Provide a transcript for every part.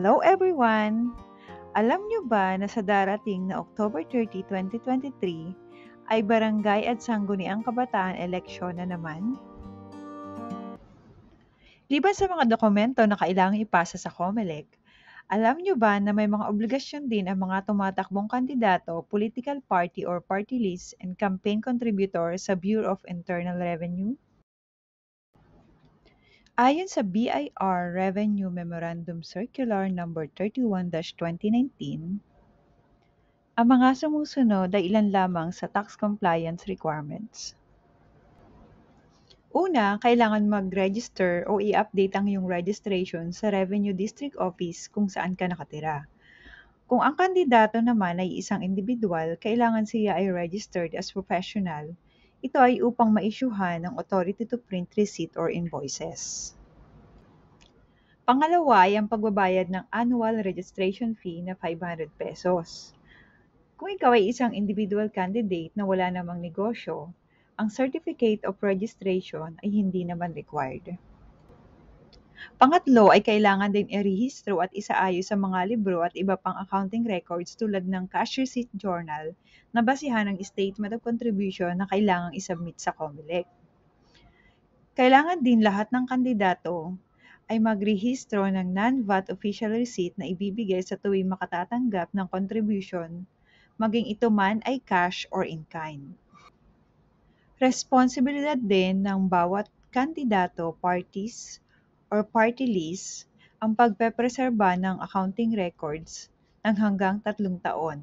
Hello everyone! Alam niyo ba na sa darating na October 30, 2023 ay Barangay at Sangguniang Kabataan eleksyon na naman? Liban sa mga dokumento na kailangang ipasa sa COMELEC, alam niyo ba na may mga obligasyon din ang mga tumatakbong kandidato, political party or party list and campaign contributor sa Bureau of Internal Revenue? Ayon sa BIR Revenue Memorandum Circular Number 31-2019, ang mga sumusunod ay ilan lamang sa tax compliance requirements. Una, kailangan mag-register o i-update ang iyong registration sa Revenue District Office kung saan ka nakatira. Kung ang kandidato naman ay isang individual, kailangan siya ay registered as professional. Ito ay upang ma-issuehan ng authority to print receipt or invoices. Pangalawa ay ang pagbabayad ng annual registration fee na 500 pesos. Kung ikaw ay isang individual candidate na wala namang negosyo, ang Certificate of Registration ay hindi naman required. Pangatlo ay kailangan din i-rehistro at isaayos sa mga libro at iba pang accounting records tulad ng cash receipt journal na basihan ng statement of contribution na kailangang isubmit sa COMELEC. Kailangan din lahat ng kandidato ay magrehistro ng non-VAT official receipt na ibibigay sa tuwing makatatanggap ng contribution, maging ito man ay cash or in-kind. Responsibilidad din ng bawat kandidato, parties, or party list ang pagpepreserba ng accounting records ng hanggang 3 taon.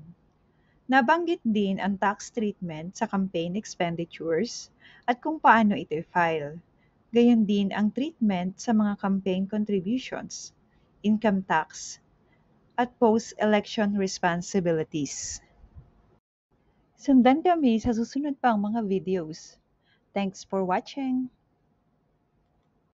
Nabanggit din ang tax treatment sa campaign expenditures at kung paano ito i-file. Gayon din ang treatment sa mga campaign contributions, income tax, at post-election responsibilities. Sundan kami sa susunod pang mga videos. Thanks for watching!